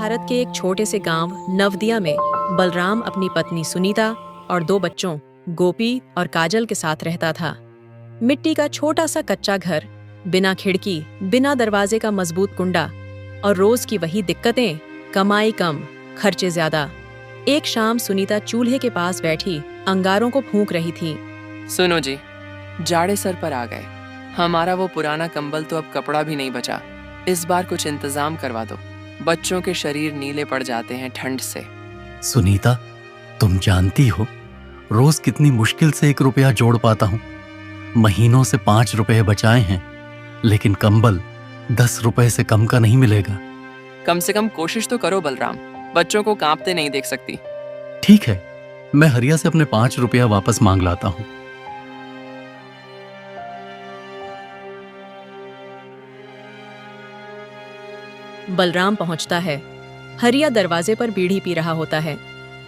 भारत के एक छोटे से गांव नवदिया में बलराम अपनी पत्नी सुनीता और 2 बच्चों गोपी और काजल के साथ रहता था। मिट्टी का छोटा सा कच्चा घर, बिना खिड़की, बिना दरवाजे का मजबूत कुंडा और रोज की वही दिक्कतें, कमाई कम, खर्चे ज्यादा। एक शाम सुनीता चूल्हे के पास बैठी अंगारों को फूंक रही थी। सुनो जी, जाड़े सर पर आ गए। हमारा वो पुराना कंबल तो अब कपड़ा भी नहीं बचा। इस बार कुछ इंतजाम करवा दो। बच्चों के शरीर नीले पड़ जाते हैं ठंड से। सुनीता, तुम जानती हो रोज कितनी मुश्किल से 1 रुपया जोड़ पाता हूं। महीनों से 5 रुपए बचाए हैं, लेकिन कंबल 10 रुपए से कम का नहीं मिलेगा। कम से कम कोशिश तो करो बलराम, बच्चों को कांपते नहीं देख सकती। ठीक है, मैं हरिया से अपने 5 रुपया वापस मांग लाता हूं। बलराम पहुंचता है। हरिया दरवाजे पर बीड़ी पी रहा होता है।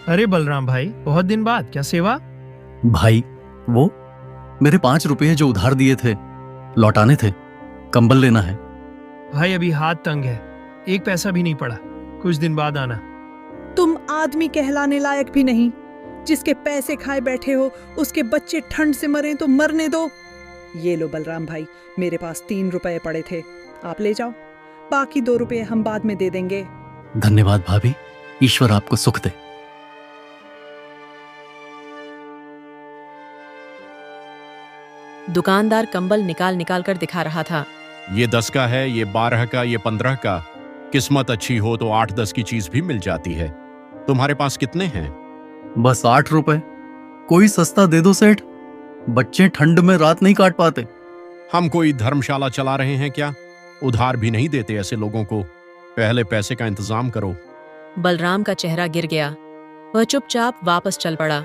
अरे बलराम भाई, बहुत दिन बाद, क्या सेवा? भाई, वो मेरे 5 रुपये जो उधार दिए थे लौटाने थे, कंबल लेना है। भाई अभी हाथ तंग है, 1 पैसा भी नहीं पड़ा। कुछ दिन बाद आना। तुम आदमी कहलाने लायक भी नहीं। जिसके पैसे खाए बैठे हो उसके बच्चे ठंड से मरे तो मरने दो। ये लो बलराम भाई, मेरे पास 3 रुपए पड़े थे, आप ले जाओ। बाकी 2 रुपए हम बाद में दे देंगे। धन्यवाद भाभी, ईश्वर आपको सुख दे। दुकानदार कंबल निकाल निकाल कर दिखा रहा था। ये 10 का है, ये 12 का, ये 15 का। किस्मत अच्छी हो तो 8-10 की चीज भी मिल जाती है। तुम्हारे पास कितने हैं? बस 8 रुपए। कोई सस्ता दे दो सेठ, बच्चे ठंड में रात नहीं काट पाते। हम कोई धर्मशाला चला रहे हैं क्या? उधार भी नहीं देते ऐसे लोगों को। पहले पैसे का इंतजाम करो। बलराम का चेहरा गिर गया। वह चुपचाप वापस चल पड़ा।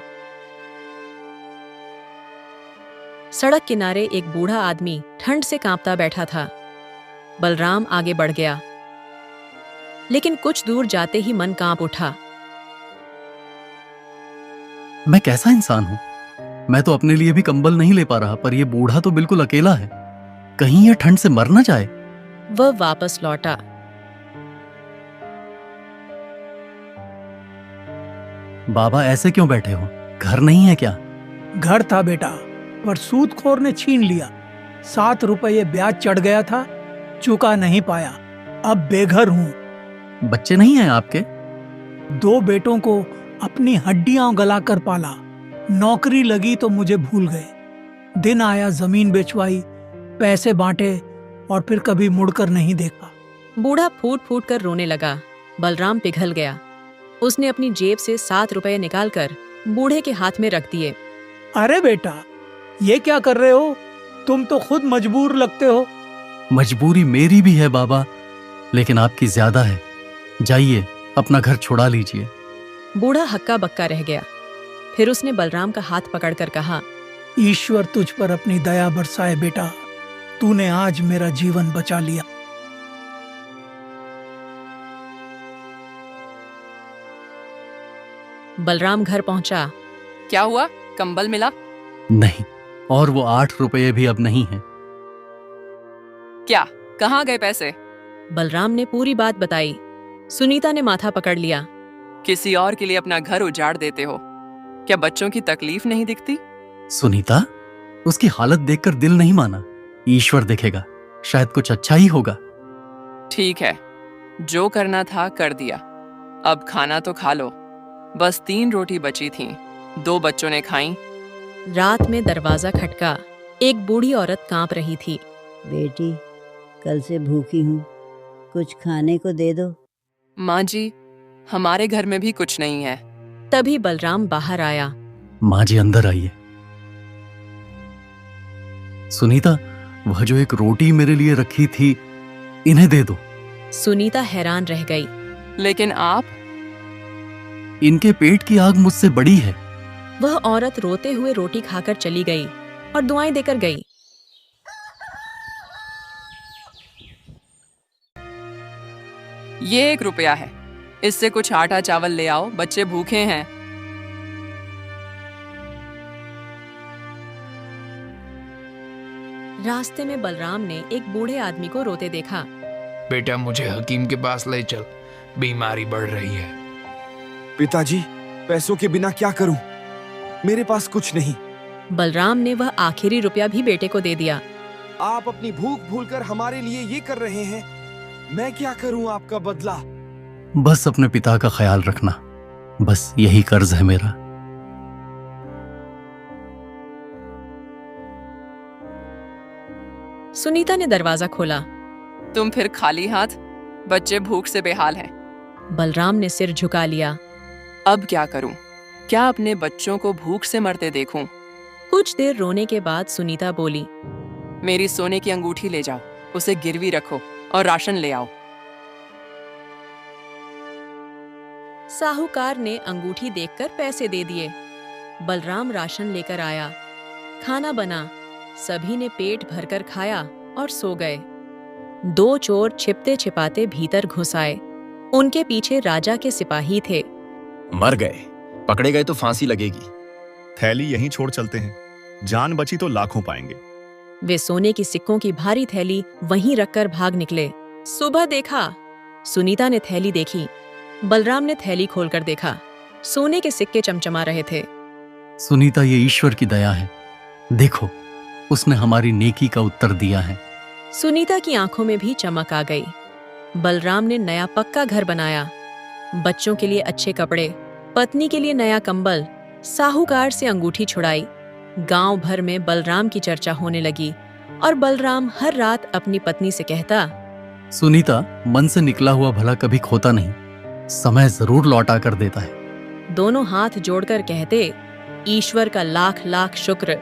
सड़क किनारे एक बूढ़ा आदमी ठंड से कांपता बैठा था। बलराम आगे बढ़ गया, लेकिन कुछ दूर जाते ही मन कांप उठा। मैं कैसा इंसान हूं? मैं तो अपने लिए भी कंबल नहीं ले पा रहा, पर यह बूढ़ा तो बिल्कुल अकेला है। कहीं यह ठंड से मर ना जाए। वह वापस लौटा। बाबा, ऐसे क्यों बैठे हो? घर नहीं है क्या? घर था बेटा, पर सूदखोर ने छीन लिया। 7 रुपये ब्याज चढ़ गया था, चुका नहीं पाया। अब बेघर हूँ। बच्चे नहीं हैं आपके? 2 बेटों को अपनी हड्डियां गलाकर पाला। नौकरी लगी तो मुझे भूल गए। दिन आया जमीन बेचवाई, पैसे बांटे और फिर कभी मुड़कर नहीं देखा। बूढ़ा फूट फूट कर रोने लगा। बलराम पिघल गया। उसने अपनी जेब से 7 रुपए निकालकर बूढ़े के हाथ में रख दिए। अरे बेटा, ये क्या कर रहे हो? तुम तो खुद मजबूर लगते हो। मजबूरी मेरी भी है बाबा, लेकिन आपकी ज्यादा है। जाइए, अपना घर छुड़ा लीजिए। बूढ़ा हक्का बक्का रह गया। फिर उसने बलराम का हाथ पकड़कर कहा, ईश्वर तुझ पर अपनी दया बरसाए बेटा, तूने आज मेरा जीवन बचा लिया। बलराम घर पहुंचा। क्या हुआ? कंबल मिला? नहीं, और वो 8 रुपये भी अब नहीं है। क्या? कहाँ गए पैसे? बलराम ने पूरी बात बताई। सुनीता ने माथा पकड़ लिया। किसी और के लिए अपना घर उजाड़ देते हो। क्या बच्चों की तकलीफ नहीं दिखती? सुनीता, उसकी हालत देखकर दिल नहीं माना। ईश्वर देखेगा, शायद कुछ अच्छा ही होगा। ठीक है, जो करना था कर दिया। अब खाना तो खा लो। बस 3 रोटी बची थीं, 2 बच्चों ने खाई। रात में दरवाजा खटका। एक बूढ़ी औरत कांप रही थी। बेटी, कल से भूखी हूँ, कुछ खाने को दे दो। माँ जी, हमारे घर में भी कुछ नहीं है। तभी बलराम बाहर आया। माँ जी, अंदर आइए। सुनीता, वह जो एक रोटी मेरे लिए रखी थी, इन्हें दे दो। सुनीता हैरान रह गई। लेकिन आप? इनके पेट की आग मुझसे बड़ी है। वह औरत रोते हुए रोटी खाकर चली गई और दुआएं देकर गई। ये 1 रुपया है, इससे कुछ आटा चावल ले आओ, बच्चे भूखे हैं। रास्ते में बलराम ने एक बूढ़े आदमी को रोते देखा। बेटा, मुझे हकीम के पास ले चल, बीमारी बढ़ रही है। पिताजी, पैसों के बिना क्या करूं? मेरे पास कुछ नहीं। बलराम ने वह आखिरी रुपया भी बेटे को दे दिया। आप अपनी भूख भूलकर हमारे लिए ये कर रहे हैं। मैं क्या करूं आपका बदला? बस अपने पिता का ख्याल रखना, बस यही कर्ज है मेरा। सुनीता ने दरवाजा खोला। तुम फिर खाली हाथ? बच्चे भूख से बेहाल हैं। बलराम ने सिर झुका लिया। अब क्या करूं? क्या अपने बच्चों को भूख से मरते देखूं? कुछ देर रोने के बाद सुनीता बोली, मेरी सोने की अंगूठी ले जाओ, उसे गिरवी रखो और राशन ले आओ। साहूकार ने अंगूठी देखकर पैसे दे दिए। बलराम राशन लेकर आया। खाना बना। सभी ने पेट भरकर खाया और सो गए। दो चोर छिपते छिपाते भीतर घुस आए। उनके पीछे राजा के सिपाही थे। मर गए, पकड़े गए तो फांसी लगेगी। थैली यहीं छोड़ चलते हैं, जान बची तो लाखों पाएंगे। वे सोने की सिक्कों की भारी थैली वहीं रखकर भाग निकले। सुबह देखा, सुनीता ने थैली देखी। बलराम ने थैली खोलकर देखा। सोने के सिक्के चमचमा रहे थे। सुनीता, ये ईश्वर की दया है। देखो, उसने हमारी नेकी का उत्तर दिया है। सुनीता की आंखों में भी चमक आ गई। बलराम ने नया पक्का घर बनाया। बच्चों के लिए अच्छे कपड़े, पत्नी के लिए नया कंबल, साहूकार से अंगूठी छुड़ाई। गांव भर में बलराम की चर्चा होने लगी और बलराम हर रात अपनी पत्नी से कहता, सुनीता, मन से निकला हुआ भला कभी खोता नहीं, समय जरूर लौटा कर देता है। दोनों हाथ जोड़कर कहते, ईश्वर का लाख लाख शुक्र।